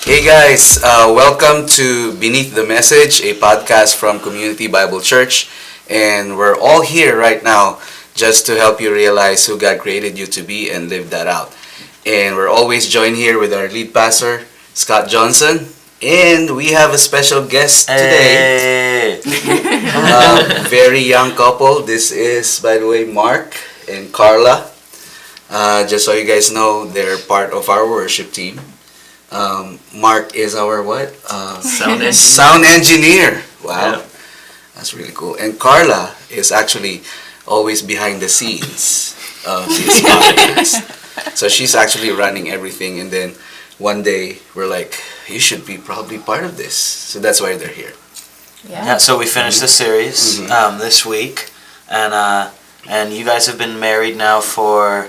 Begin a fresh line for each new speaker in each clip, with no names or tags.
Hey guys, welcome to Beneath the Message, a podcast from Community Bible Church. And we're all here right now just to help you realize who God created you to be and live that out. And we're always joined here with our lead pastor, Scott Johnson. And we have a special guest today.
Hey.
Very young couple. This is, by the way, Mark and Carla. Just so you guys know, they're part of our worship team. Mark is our what? Sound engineer. Wow. Yeah. That's really cool. And Carla is actually always behind the scenes of this podcast. So she's actually running everything. And then one day we're like, you should be probably part of this. So that's why they're here.
Yeah, so we finished the series this week. And you guys have been married now for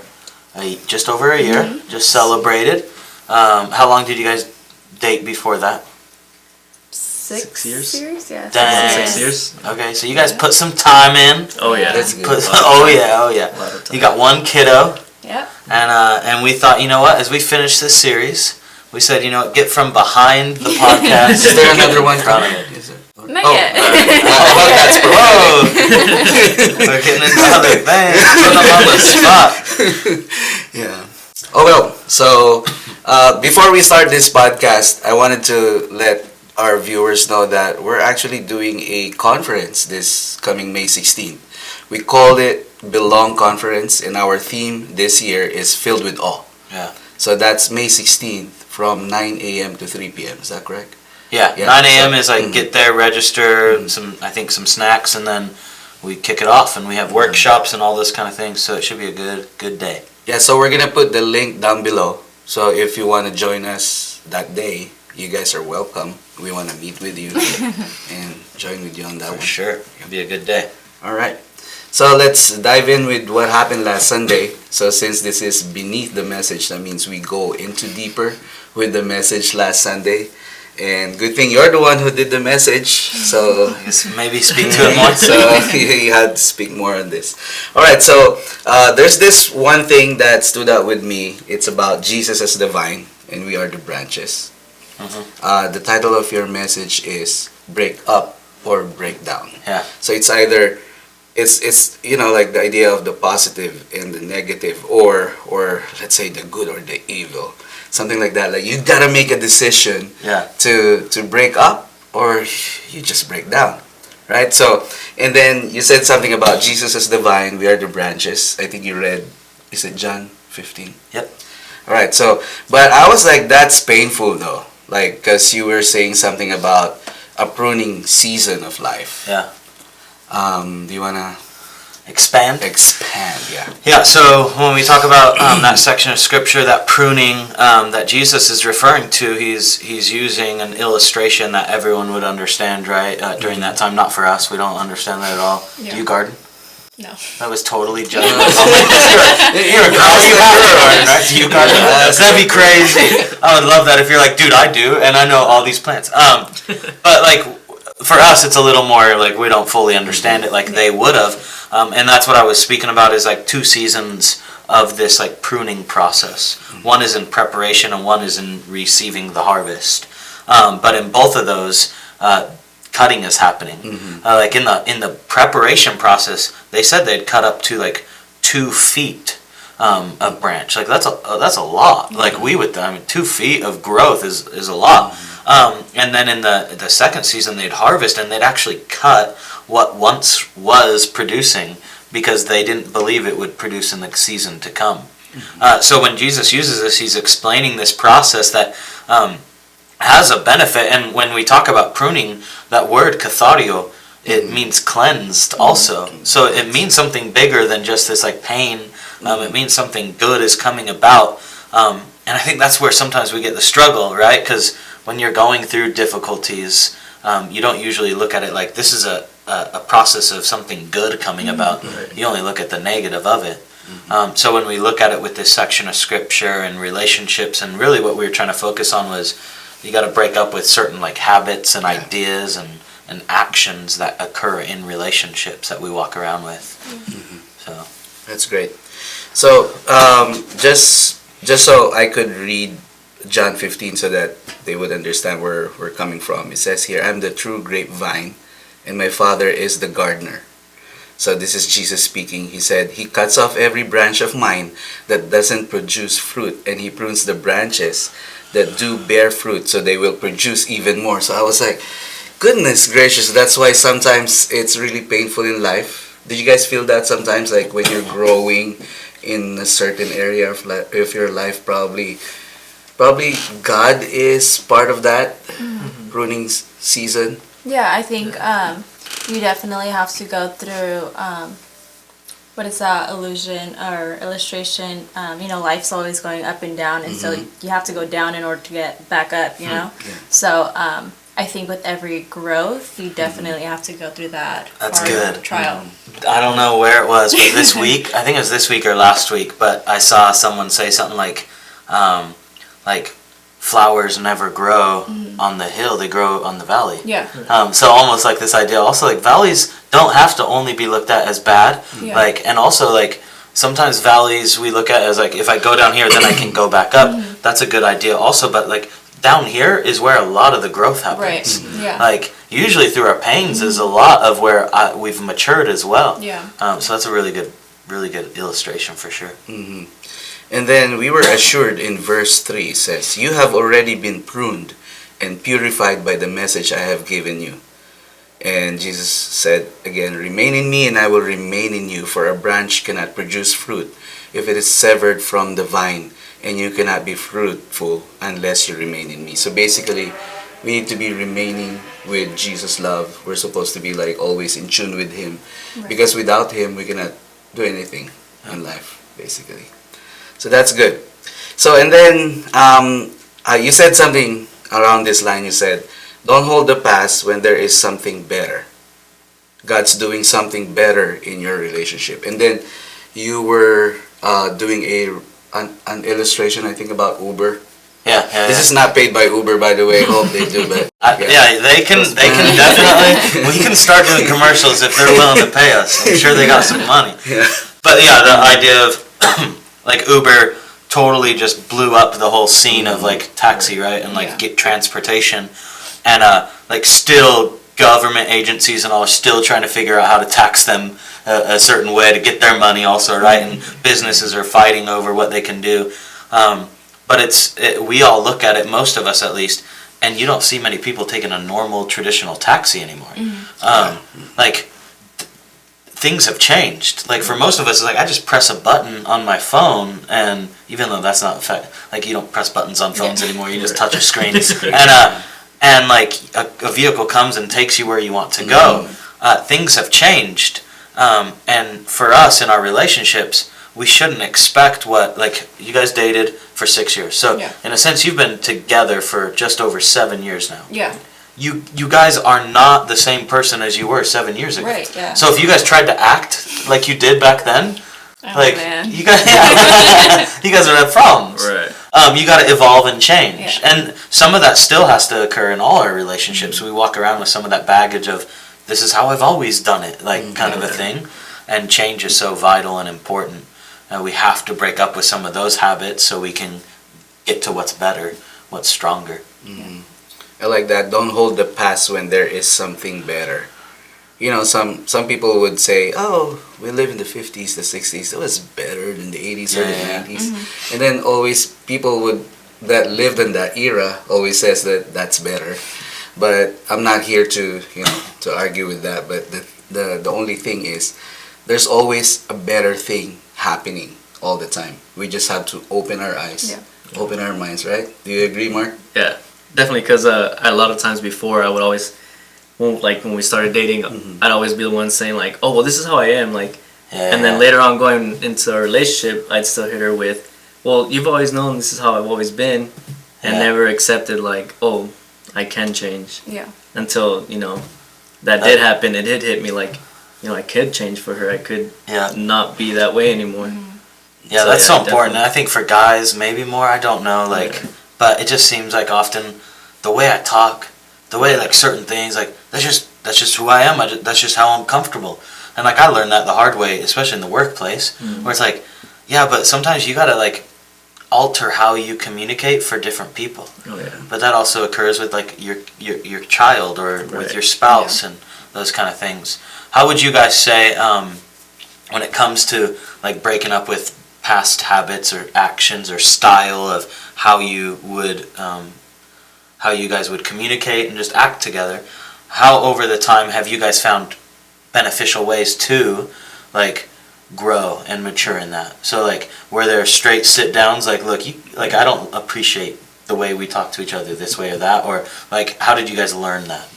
just over a year. Just celebrated. How long did you guys date before that?
6
years?
Yeah.
Dang.
6 years.
Okay, so you guys put some time in.
Oh yeah.
That's good.
Oh yeah. You got one kiddo.
Yep.
And we thought, you know what? As we finish this series, we said, you know what? Get from behind the podcast.
Is there another one
front of it?
Not yet.
That's
Whoa! We're getting into other things. Putting them on the spot.
Yeah. Oh well. So before we start this podcast, I wanted to let our viewers know that we're actually doing a conference this coming May 16th. We called it Belong Conference, and our theme this year is Filled with Awe.
Yeah.
So that's May 16th from 9 a.m. to 3 p.m. Is that correct?
Yeah. 9 a.m. is like get there, register, some snacks, and then we kick it off, and we have workshops and all this kind of thing. So it should be a good day.
Yeah. So we're gonna put the link down below. So if you want to join us that day, you guys are welcome. We want to meet with you and join with you on that one.
For sure. It'll be a good day.
All right. So let's dive in with what happened last Sunday. So since this is beneath the message, that means we go into deeper with the message last Sunday. And good thing you're the one who did the message. So
maybe speak to it more.
So you had to speak more on this. All right. So there's this one thing that stood out with me. It's about Jesus as the vine and we are the branches. The title of your message is Break Up or Break Down.
Yeah.
So it's either it's you know, like the idea of the positive and the negative, or let's say the good or the evil, something like that. Like you gotta make a decision to break up or you just break down, right? So and then you said something about Jesus as the vine, we are the branches. I think you read, is it John 15?
Yep.
All right. So but I was like, that's painful though, like because you were saying something about a pruning season of life.
Yeah.
Do you want to
expand?
Expand, yeah.
Yeah, so when we talk about that section of scripture, that pruning that Jesus is referring to, he's using an illustration that everyone would understand, right? During that time, not for us. We don't understand that at all. Yeah. Do you garden?
No.
That was totally judgmental. You're a girl, you have to garden, right? Do you garden? That'd be crazy. I would love that if you're like, dude, I do, and I know all these plants. But like, for us, it's a little more like we don't fully understand it like they would have. And that's what I was speaking about is like 2 seasons of this like pruning process. One is in preparation and one is in receiving the harvest. But in both of those, cutting is happening. Like in the preparation process, they said they'd cut up to like 2 feet of branch. Like that's a lot. Like we would, 2 feet of growth is a lot. And then in the second season, they'd harvest and they'd actually cut what once was producing because they didn't believe it would produce in the season to come. So when Jesus uses this, he's explaining this process that has a benefit. And when we talk about pruning, that word kathario, it means cleansed also. So it means something bigger than just this like pain. It means something good is coming about. And I think that's where sometimes we get the struggle, right? Because when you're going through difficulties, you don't usually look at it like this is a process of something good coming about. Right. You only look at the negative of it. So when we look at it with this section of scripture and relationships, and really what we were trying to focus on was you got to break up with certain like habits and ideas and actions that occur in relationships that we walk around with. So
that's great. So just so I could read John 15 so that they would understand where we're coming from. It says here, I'm the true grapevine, and my Father is the gardener. So this is Jesus speaking. He said, He cuts off every branch of mine that doesn't produce fruit, and He prunes the branches that do bear fruit so they will produce even more. So I was like, goodness gracious, that's why sometimes it's really painful in life. Did you guys feel that sometimes, like when you're growing in a certain area of your life, probably God is part of that pruning season?
Yeah, I think you definitely have to go through what is that illusion or illustration? Life's always going up and down, and so you have to go down in order to get back up.
Yeah.
So I think with every growth, you definitely have to go through that.
That's
hard
good.
trial.
I don't know where it was, but this week, I think it was this week or last week, but I saw someone say something like flowers never grow on the hill, they grow on the valley.
Yeah.
So almost like this idea, also like valleys don't have to only be looked at as bad,
Yeah.
and also like sometimes valleys we look at as like, if I go down here then I can go back up. That's a good idea also, but like down here is where a lot of the growth happens.
Right. Yeah.
Like usually through our pains is a lot of where we've matured as well.
Yeah.
So that's a really good illustration for sure.
Mm-hmm. And then we were assured in verse 3, it says, You have already been pruned and purified by the message I have given you. And Jesus said again, Remain in me and I will remain in you, for a branch cannot produce fruit if it is severed from the vine, and you cannot be fruitful unless you remain in me. So basically, we need to be remaining with Jesus' love. We're supposed to be like always in tune with Him.
Right.
Because without Him, we cannot do anything in life, basically. So that's good. So, and then you said something around this line. You said, don't hold the past when there is something better. God's doing something better in your relationship. And then you were doing an illustration, I think, about Uber.
Yeah.
This is not paid by Uber, by the way. Hope they do, but
yeah, they can definitely. We can start doing commercials if they're willing to pay us. I'm sure they got some money.
Yeah.
But yeah, the idea of like Uber totally just blew up the whole scene of like taxi, right, and like get transportation, and like still government agencies and all are still trying to figure out how to tax them a certain way to get their money also, right, and businesses are fighting over what they can do. But we all look at it, most of us at least, and you don't see many people taking a normal traditional taxi anymore. Like things have changed. Like for most of us, like I just press a button on my phone, and even though that's not like you don't press buttons on phones anymore, you just touch a screen, and like a vehicle comes and takes you where you want to go. Things have changed, and for us in our relationships, we shouldn't expect what, like, you guys dated for 6 years. So, in a sense, you've been together for just over 7 years now.
Yeah.
You guys are not the same person as you were 7 years ago.
Right, yeah.
So if you guys tried to act like you did back then,
Man.
you guys you guys would have problems.
Right.
You got to evolve and change. And some of that still has to occur in all our relationships. We walk around with some of that baggage of, this is how I've always done it, like kind of a thing. And change is so vital and important. We have to break up with some of those habits so we can get to what's better, what's stronger.
I like that. Don't hold the past when there is something better. You know, some people would say, oh, we live in the 50s, the 60s. It was better than the 80s or the 90s. And then always people that lived in that era always says that that's better. But I'm not here to argue with that. But the only thing is, there's always a better thing happening all the time. We just have to open our eyes, open our minds, right? Do you agree, Mark?
Yeah, definitely. Because a lot of times before, I would always, when we started dating, I'd always be the one saying like, "Oh, well, this is how I am." Like, and then later on going into a relationship, I'd still hit her with, "Well, you've always known this is how I've always been," and never accepted like, "Oh, I can change."
Yeah.
Until that did happen. It did hit me like, I could change for her. I could not be that way anymore.
Yeah,
So,
that's so important.
definitely.
And I think for guys, maybe more. I don't know. Like, but it just seems like often the way I talk, the way like certain things, like that's just who I am. That's just how I'm comfortable. And like I learned that the hard way, especially in the workplace, where it's like, yeah, but sometimes you gotta like alter how you communicate for different people.
Oh yeah.
But that also occurs with like your child or with
Right.
your spouse and those kind of things. How would you guys say when it comes to like breaking up with past habits or actions or style of how you would how you guys would communicate and just act together? How over the time have you guys found beneficial ways to like grow and mature in that? So like were there straight sit downs like look, like I don't appreciate the way we talk to each other this way or that, or like how did you guys learn that?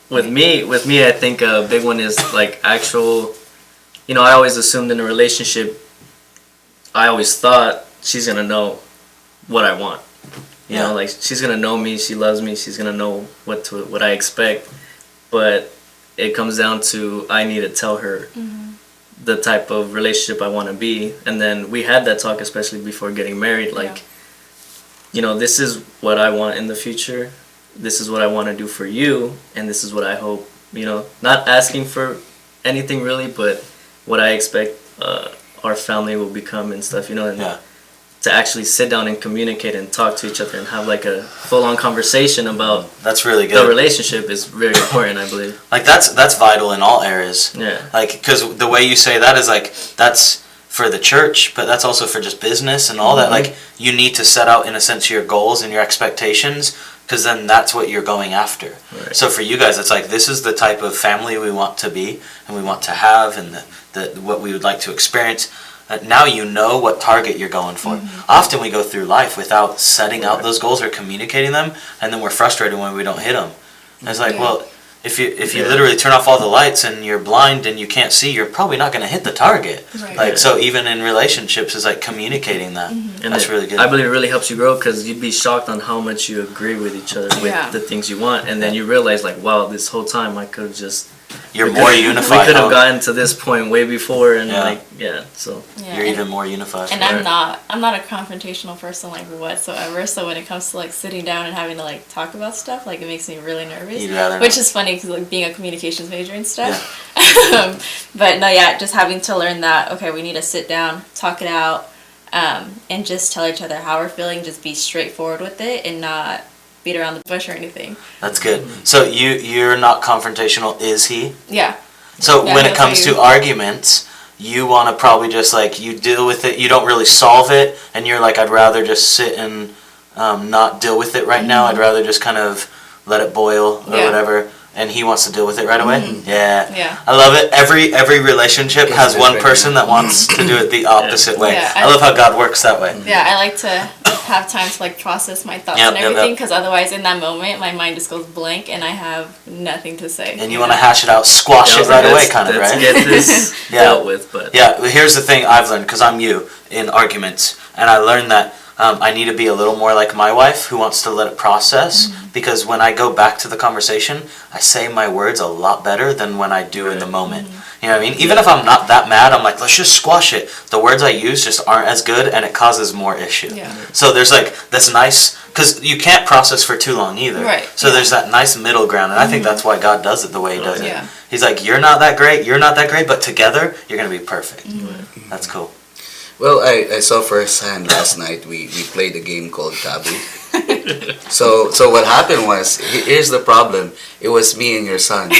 With me, I think a big one is like actual. You know, I always assumed in a relationship. I always thought she's gonna know what I want. You know, like she's gonna know me. She loves me. She's gonna know what I expect. But it comes down to I need to tell her the type of relationship I want to be. And then we had that talk, especially before getting married. Like, you know, this is what I want in the future. This is what I want to do for you, and this is what I hope. You know, not asking for anything really, but what I expect our family will become and stuff. You know, and to actually sit down and communicate and talk to each other and have like a full-on conversation about
that's really good.
The relationship is very important, I believe.
Like that's vital in all areas.
Yeah.
Like because the way you say that is like that's for the church, but that's also for just business and all that. Like you need to set out in a sense your goals and your expectations, because then that's what you're going after.
Right.
So for you guys, it's like this is the type of family we want to be and we want to have, and the what we would like to experience. Now you know what target you're going for. Often we go through life without setting out those goals or communicating them, and then we're frustrated when we don't hit them. And it's like, well, if you literally turn off all the lights and you're blind and you can't see, you're probably not going to hit the target.
Right.
Like so, even in relationships, is like communicating that.
And
That's really good.
I believe it really helps you grow, because you'd be shocked on how much you agree with each other with the things you want, and then you realize like, wow, this whole time I could have just.
You're more unified.
We could have gotten to this point way before, and so.
Yeah,
you're even more unified.
And I'm not a confrontational person like whatsoever. So when it comes to like sitting down and having to like talk about stuff, like it makes me really nervous.
You'd rather
which
not.
is funny because like being a communications major and stuff. But no, just having to learn that okay, we need to sit down, talk it out, and just tell each other how we're feeling. Just be straightforward with it and not beat around the bush or anything.
That's good. So you're not confrontational, is he?
Yeah.
So
Yeah,
when it
that's
comes
how
to arguments, you want to probably just like you deal with it. You don't really solve it, and you're like, I'd rather just sit and not deal with it right now. I'd rather just kind of let it boil or whatever. And he wants to deal with it right away.
Yeah.
I love it. Every relationship has one person that wants to do it the opposite way.
Yeah,
I love how God works that way.
Yeah, I like to have time to like process my thoughts
Yep,
and
yep,
everything,
yep.
because otherwise in that moment my mind just goes blank and I have nothing to say.
And you want to hash it out, squash it right away, kind of, right?
Let's get this dealt with, but
Yeah, here's the thing I've learned, because I'm you in arguments, and I learned that I need to be a little more like my wife, who wants to let it process, because when I go back to the conversation, I say my words a lot better than when I do in the moment. You know what I mean? Even if I'm not that mad, I'm like, let's just squash it. The words I use just aren't as good, and it causes more issue.
Yeah.
So there's like this nice, because you can't process for too long either.
Right,
So there's that nice middle ground, and I think that's why God does it the way He does it.
Yeah.
He's like, you're not that great, you're not that great, but together, you're going to be perfect. That's cool.
Well, I saw firsthand last night. We played a game called Taboo. So what happened was, here's the problem. It was me and your son.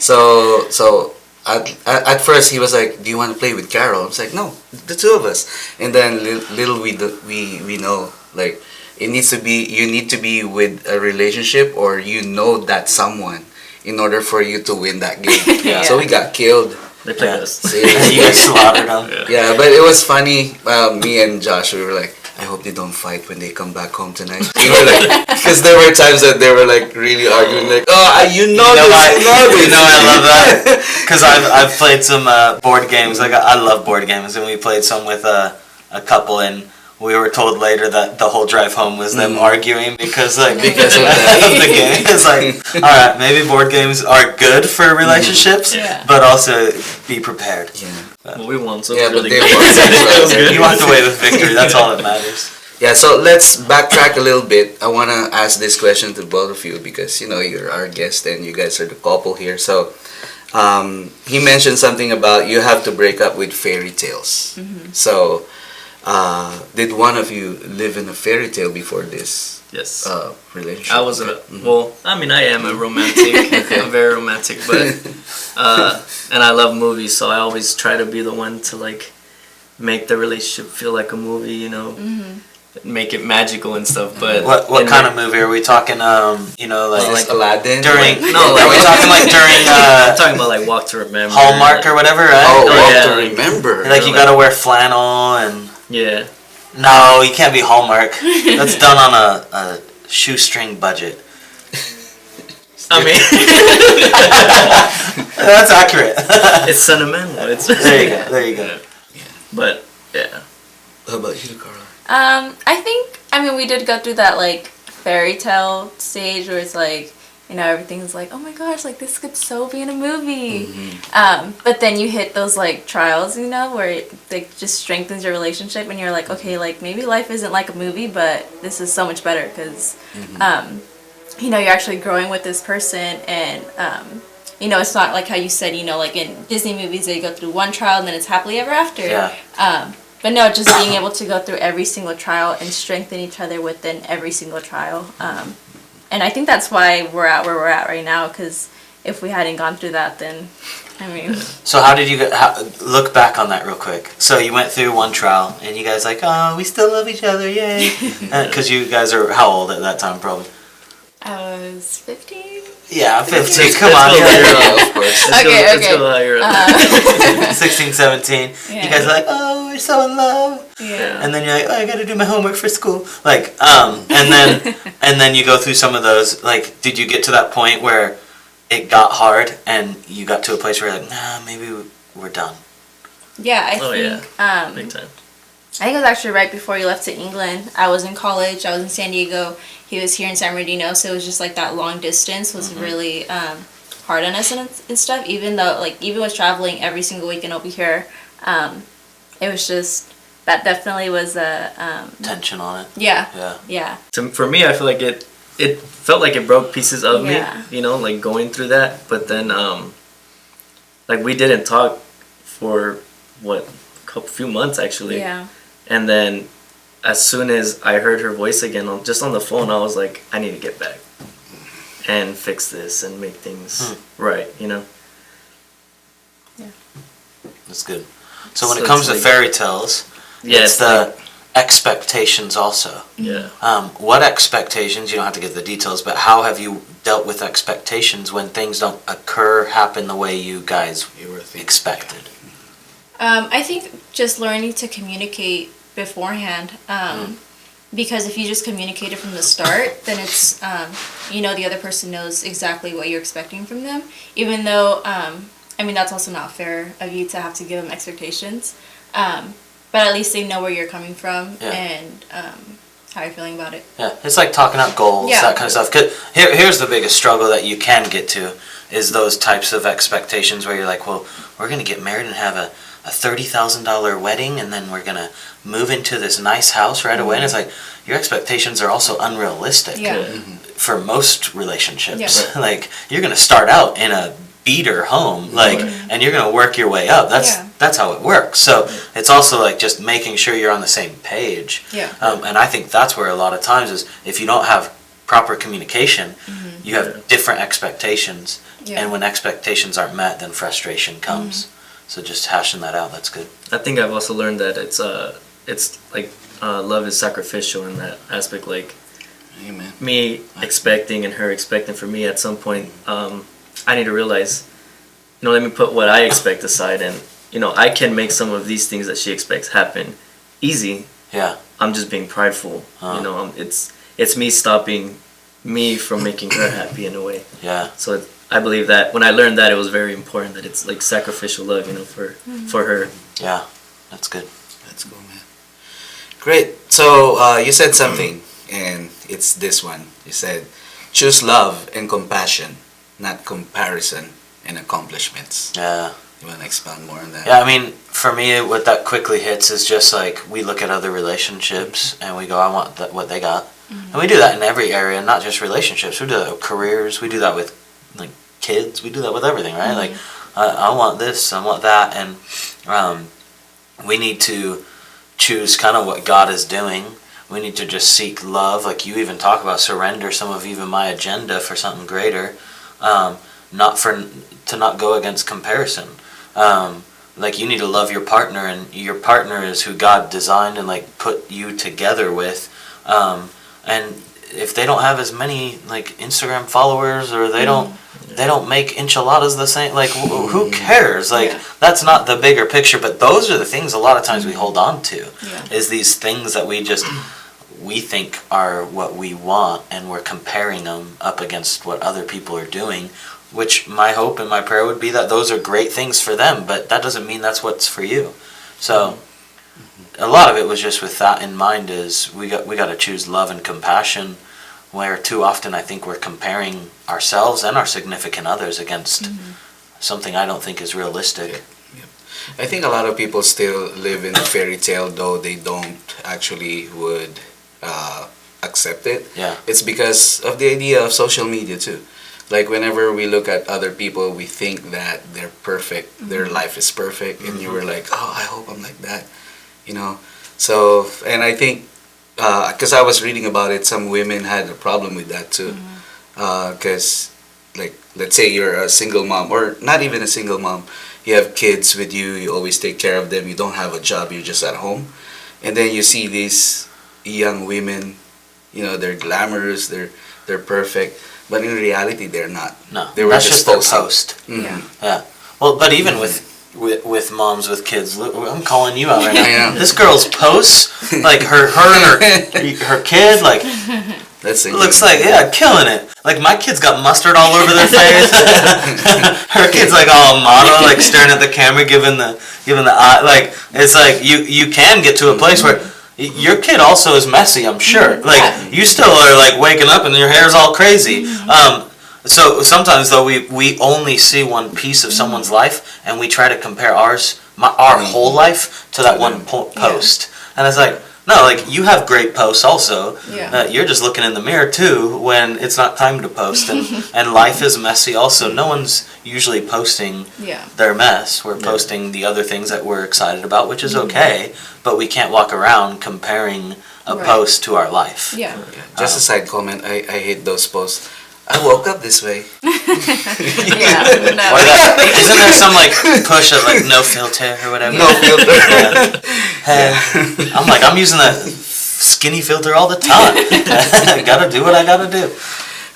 So at first he was like, "Do you want to play with Carol?" I was like, "No, the two of us." And then little we know, like, it needs to be, you need to be with a relationship, or you know that someone, in order for you to win that game.
Yeah.
So we got killed.
they played
Yeah.
us.
You guys slaughtered them.
Yeah, but it was funny. Me and Josh, we were like, I hope they don't fight when they come back home tonight. Because there were times that they were like really arguing, like, oh, you know this, you know this.
You know, I love that. Because I've played some board games. Like I love board games, and we played some with a couple, and we were told later that the whole drive home was them arguing because of
of
the game. It's like, all right, maybe board games are good for relationships, but also be prepared.
Yeah.
Well, we won, so
Yeah,
it was
but
really
they
good.
won.
It was good.
You walked away with victory. That's all that matters.
Yeah, so let's backtrack a little bit. I want to ask this question to both of you because, you know, you're our guest and you guys are the couple here. So he mentioned something about you have to break up with fairy tales. So Did one of you live in a fairy tale before this
Yes.
relationship?
I was well, I mean, I am a romantic. I'm very romantic, but and I love movies, so I always try to be the one to like make the relationship feel like a movie, you know, make it magical and stuff. But
What kind of movie are we talking? You know,
Is
like
this Aladdin?
during.
No,
are we talking like during
I'm talking about like Walk to Remember,
Hallmark or whatever, right?
Oh, Walk
yeah.
to Remember.
Like you gotta wear flannel and.
Yeah.
No, you can't be Hallmark. That's done on a shoestring budget.
I mean,
That's accurate.
it's sentimental. It's
There you go. There you go.
But yeah.
How about you, Carla?
I mean, we did go through that like fairy tale stage where it's like, you know, everything's like, oh my gosh, like this could so be in a movie. But then you hit those like trials, you know, where it like just strengthens your relationship, and you're like, okay, like maybe life isn't like a movie, but this is so much better because, you know, you're actually growing with this person, and you know, it's not like how you said, you know, like in Disney movies they go through one trial and then it's happily ever after.
Yeah.
But no, just being able to go through every single trial and strengthen each other within every single trial. And I think that's why we're at where we're at right now, because if we hadn't gone through that, then, I mean...
So how did you look back on that real quick? So you went through one trial, and you guys like, oh, we still love each other, yay! Because you guys are how old at that time, probably?
I was 15?
Yeah, 15.
Let's
Come
go
on,
there.
Of course.
Let's go higher.
16, 17.
Yeah.
You guys are like, oh, we're so in love.
Yeah.
And then you're like, oh, I gotta do my homework for school. Like, and then you go through some of those. Like, did you get to that point where it got hard and you got to a place where you're like, nah, maybe we're done?
Yeah, I
Oh,
think...
yeah. Big time.
I think it was actually right before you left to England. I was in college. I was in San Diego. He was here in San Bernardino. So it was just like that long distance was really hard on us and stuff. Even though, like, even with traveling every single weekend over here, it was just, that definitely was a...
Tension on it.
Yeah.
Yeah.
For me, I feel like it felt like it broke pieces of
Yeah.
me, you know, like going through that. But then, like we didn't talk for a few months actually.
Yeah.
And then, as soon as I heard her voice again, just on the phone, I was like, I need to get back and fix this and make things right, you know.
That's good. So when
So
it comes
it's
to
like-
fairy tales,
Yeah,
it's the expectations also.
Yeah.
What expectations, you don't have to give the details, but how have you dealt with expectations when things don't happen the way you guys expected?
I think just learning to communicate beforehand. Because if you just communicate it from the start, then it's, you know, the other person knows exactly what you're expecting from them. Even though, I mean, that's also not fair of you to have to give them expectations. But at least they know where you're coming from and how you're feeling about it.
Yeah, it's like talking out goals, that kind of stuff. 'Cause here's the biggest struggle that you can get to is those types of expectations where you're like, well, we're going to get married and have a $30,000 wedding, and then we're going to move into this nice house right away. And it's like, your expectations are also unrealistic for most relationships.
Yeah.
Like, you're going to start out in a beater home, like, and you're going to work your way up. That's how it works. So it's also like just making sure you're on the same page.
Yeah.
And I think that's where a lot of times is if you don't have proper communication, you have different expectations.
Yeah.
And when expectations aren't met, then frustration comes. So just hashing that out, that's good.
I think I've also learned that it's like love is sacrificial in that aspect. Like
Amen.
me expecting and her expecting for me at some point, I need to realize, you know, let me put what I expect aside, and you know, I can make some of these things that she expects happen easy.
Yeah.
I'm just being prideful. You know, it's me stopping me from making her happy in a way.
Yeah.
So I believe that when I learned that, it was very important that it's like sacrificial love, you know, for her.
Yeah. That's good.
Let's go, man. Great. So you said something, and it's this one. You said, choose love and compassion, not comparison and accomplishments.
Yeah.
You want to expound more on that?
Yeah, I mean, for me, what that quickly hits is just like we look at other relationships and we go, I want what they got. And we do that in every area, not just relationships. We do that with careers. We do that with like kids. We do that with everything, right? Like, I want this, I want that, and we need to choose kind of what God is doing. We need to just seek love. Like you even talk about surrender some of even my agenda for something greater. To not go against comparison. Like you need to love your partner, and your partner is who God designed and like put you together with. And if they don't have as many like Instagram followers, or they don't make enchiladas the same, like who cares? Like that's not the bigger picture. But those are the things a lot of times we hold on to. Is these things that we think are what we want, and we're comparing them up against what other people are doing, which my hope and my prayer would be that those are great things for them, but that doesn't mean that's what's for you. So a lot of it was just with that in mind, is we got to choose love and compassion, where too often I think we're comparing ourselves and our significant others against something I don't think is realistic.
I think a lot of people still live in a fairy tale, though they don't actually would accept it.
Yeah.
It's because of the idea of social media too. Like whenever we look at other people, we think that they're perfect, their life is perfect, and you were like, oh, I hope I'm like that, you know. So, and I think, because I was reading about it, some women had a problem with that too. Because, like, let's say you're a single mom, or not even a single mom, you have kids with you, you always take care of them, you don't have a job, you're just at home. And then you see these young women, you know, they're glamorous, they're perfect. But in reality, they're not.
No,
they were
that's
just
their
posting.
post.
Yeah.
Well, but even with moms with kids, look, I'm calling you out right now.
I know.
This girl's posts, like her and her kid, like
That's it.
looks like killing it. Like my kid's got mustard all over their face. Her kid's like all model, like staring at the camera, giving the eye. Like it's like you can get to a place where. Your kid also is messy, I'm sure. Like you still are like waking up and your hair's all crazy. So sometimes though we only see one piece of someone's life, and we try to compare our whole life to that one post. And it's like, no, like you have great posts also. You're just looking in the mirror too when it's not time to post, and life is messy also. No one's usually posting their mess. We're posting the other things that we're excited about, which is okay, but we can't walk around comparing a post to our life.
Just a side comment, I hate those posts. I woke up this way.
Or that, isn't there some like push of like no filter or whatever?
No filter.
Hey, I'm like, I'm using that skinny filter all the time. I gotta do what I gotta do.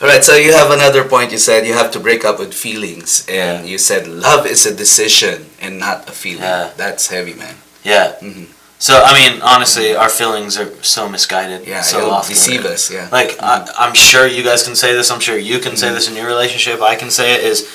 Alright, so you have another point. You said you have to break up with feelings, and you said love is a decision and not a feeling. That's heavy, man.
Yeah. So, I mean, honestly, our feelings are so misguided. So
it'll
often.
deceive us,
Like, I'm sure you guys can say this. I'm sure you can say this in your relationship. I can say it is,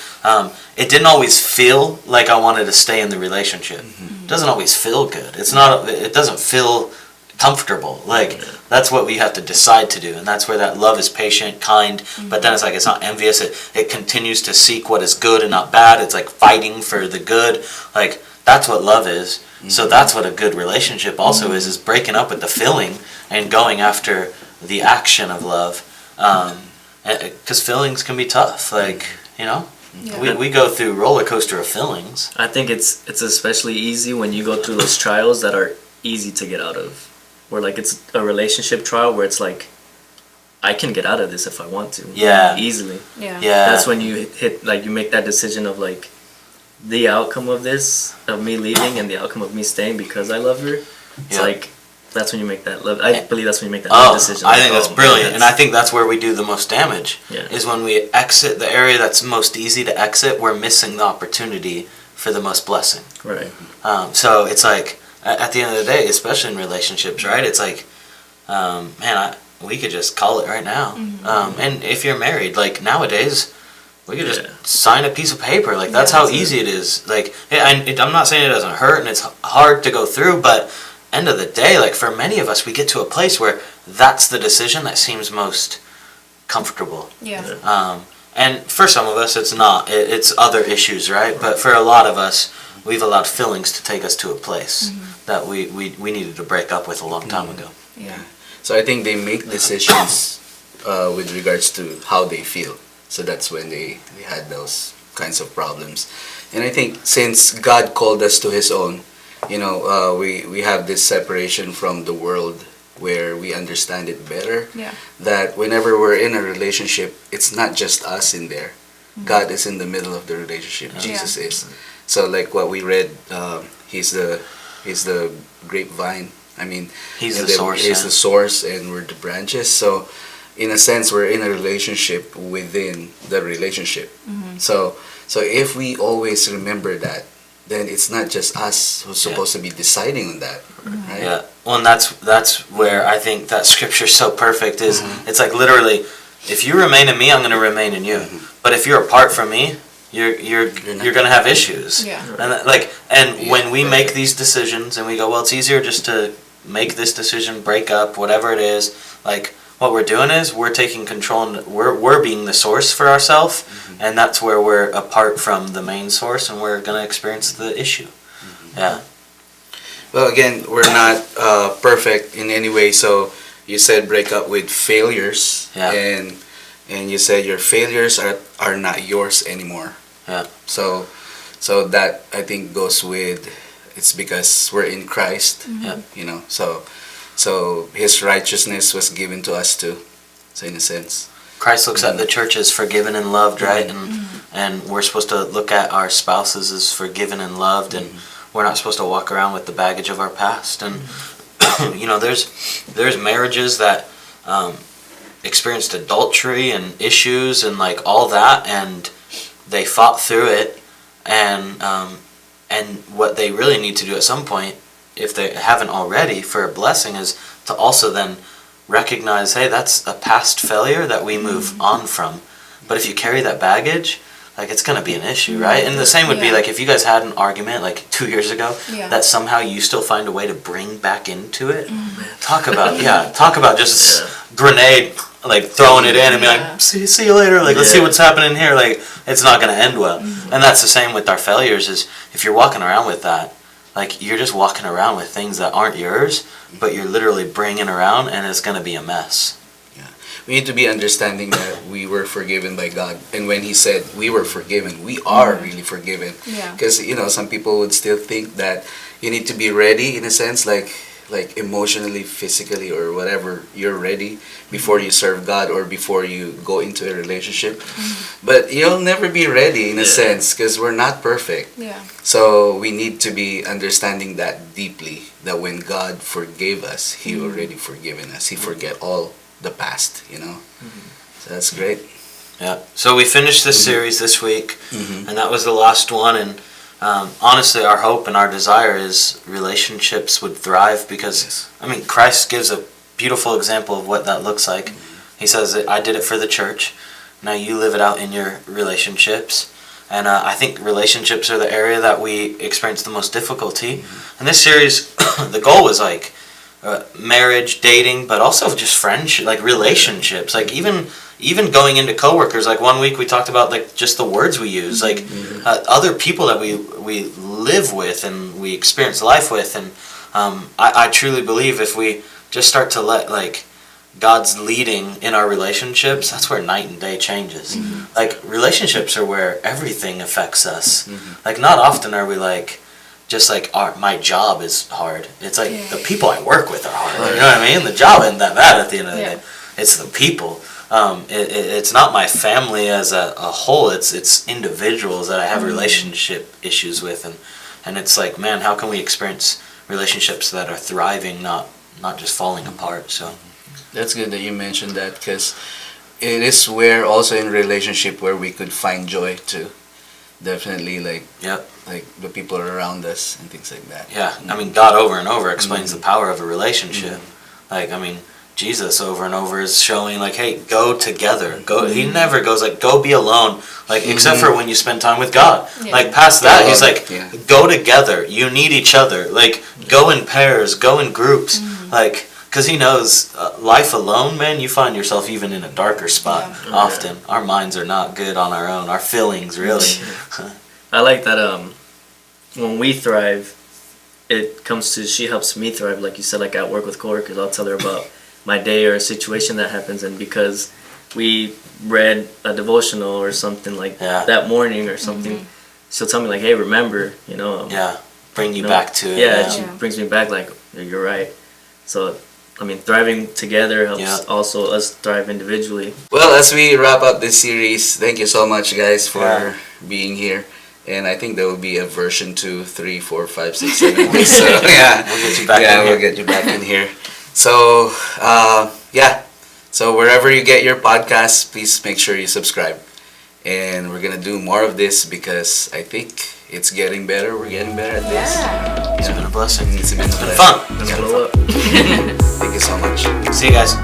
it didn't always feel like I wanted to stay in the relationship. It doesn't always feel good. It doesn't feel comfortable. Like, that's what we have to decide to do. And that's where that love is patient, kind, but then it's like, it's not envious. It continues to seek what is good and not bad. It's like fighting for the good. Like, that's what love is. So that's what a good relationship also is breaking up with the feeling and going after the action of love. Because feelings can be tough. Like, you know, we go through roller coaster of feelings.
I think it's especially easy when you go through those trials that are easy to get out of. Where like it's a relationship trial where it's like, I can get out of this if I want to. Easily. That's when you hit, like you make that decision of like, the outcome of this, of me leaving and the outcome of me staying because I love her, it's like, that's when you make that love. I believe that's when you make that decision.
I think that's brilliant. And I think that's where we do the most damage, is when we exit the area that's most easy to exit, we're missing the opportunity for the most blessing.
Right.
So it's like, at the end of the day, especially in relationships, right? It's like, we could just call it right now. And if you're married, like nowadays, we could just sign a piece of paper. Like, that's how easy it is. Like, I'm not saying it doesn't hurt and it's hard to go through, but end of the day, like, for many of us, we get to a place where that's the decision that seems most comfortable. And for some of us, it's not. It's other issues, right? But for a lot of us, we've allowed feelings to take us to a place that we needed to break up with a long time ago.
So I think they make decisions with regards to how they feel. So that's when they had those kinds of problems. And I think since God called us to His own, we have this separation from the world where we understand it better.
Yeah.
That whenever we're in a relationship, it's not just us in there. God is in the middle of the relationship. Jesus is. So like what we read, he's the grapevine. I mean,
He's
and
the source.
He's the source, and we're the branches. So, in a sense, we're in a relationship within the relationship. So if we always remember that, then it's not just us who's supposed to be deciding on that, right?
Yeah. Well, and that's where I think that scripture's so perfect. Is it's like literally, if you remain in me, I'm going to remain in you. But if you're apart from me, you're going to have issues.
Yeah.
And when we make these decisions and we go, well, it's easier just to make this decision, break up, whatever it is. Like what we're doing is we're taking control, and we're being the source for ourselves, and that's where we're apart from the main source, and we're going to experience the issue. Yeah.
Well, again, we're not perfect in any way. So you said break up with failures, and you said your failures are not yours anymore.
Yeah.
So that I think goes with, it's because we're in Christ.
Yeah.
So His righteousness was given to us too. So in a sense,
Christ looks at the church as forgiven and loved, right? And we're supposed to look at our spouses as forgiven and loved, and we're not supposed to walk around with the baggage of our past. And there's marriages that experienced adultery and issues and like all that, and they fought through it, and what they really need to do at some point, if they haven't already, for a blessing, is to also then recognize, hey, that's a past failure that we move on from. But if you carry that baggage, like, it's gonna be an issue, right? And the same would be like if you guys had an argument like 2 years ago, that somehow you still find a way to bring back into it. Talk about just grenade, like throwing it in and be like, see you later, like let's see what's happening here. Like, it's not gonna end well. And that's the same with our failures. Is if you're walking around with that, like, you're just walking around with things that aren't yours, but you're literally bringing around, and it's gonna be a mess.
We need to be understanding that we were forgiven by God. And when He said we were forgiven, we are really forgiven. Because, some people would still think that you need to be ready, in a sense, like emotionally, physically, or whatever, you're ready before you serve God or before you go into a relationship. But you'll never be ready, in a sense, because we're not perfect. So we need to be understanding that deeply, that when God forgave us, He already forgiven us. He forget all the past, So that's great.
Yeah. So we finished this series this week, and that was the last one. And honestly, our hope and our desire is relationships would thrive, because Christ gives a beautiful example of what that looks like. He says, "I did it for the church. Now you live it out in your relationships." And I think relationships are the area that we experience the most difficulty. And this series, the goal was like marriage, dating, but also just friendship, like relationships, like even going into coworkers. Like 1 week we talked about like just the words we use, like other people that we live with and we experience life with. And I truly believe if we just start to let like God's leading in our relationships, that's where night and day changes. Like, relationships are where everything affects us. Like, not often are we like, just like my job is hard. It's like the people I work with are hard. You know what I mean? The job isn't that bad at the end of the day. It's the people. It's not my family as a whole. It's individuals that I have relationship issues with, and it's like, man, how can we experience relationships that are thriving, not just falling apart? So
that's good that you mentioned that, because it is where also in relationship where we could find joy too. Definitely, like the people around us and things like that.
Yeah, God over and over explains the power of a relationship. Like, Jesus over and over is showing like, hey, go together. Go. He never goes like, go be alone. Like, except for when you spend time with God. Like, past that, he's like, go together. You need each other. Like, go in pairs. Go in groups. Like, because he knows life alone, man, you find yourself even in a darker spot often. Our minds are not good on our own. Our feelings, really.
I like that when we thrive, it comes to, she helps me thrive. Like you said, like at work with coworkers, I'll tell her about my day or a situation that happens. And because we read a devotional or something like that morning or something, she'll tell me like, hey, remember,
bring you
know?
back to it.
Yeah,
Yeah.
it brings me back. Like you're right. So, I mean, thriving together helps
Yeah.
also us thrive individually.
Well, as we wrap up this series, thank you so much, guys, for
Yeah.
being here. And I think there will be a version 2, 3, 4, 5, 6, 7. So yeah,
We'll get you back
yeah,
in
we'll
here.
get you back in here. So yeah, so wherever you get your podcasts, please make sure you subscribe. And we're gonna do more of this because I think it's getting better. We're getting better at this.
Yeah.
It's been a blessing.
It's been a blessing.
fun.
Let's
Yeah.
blow up.
Thank you so much.
See you guys.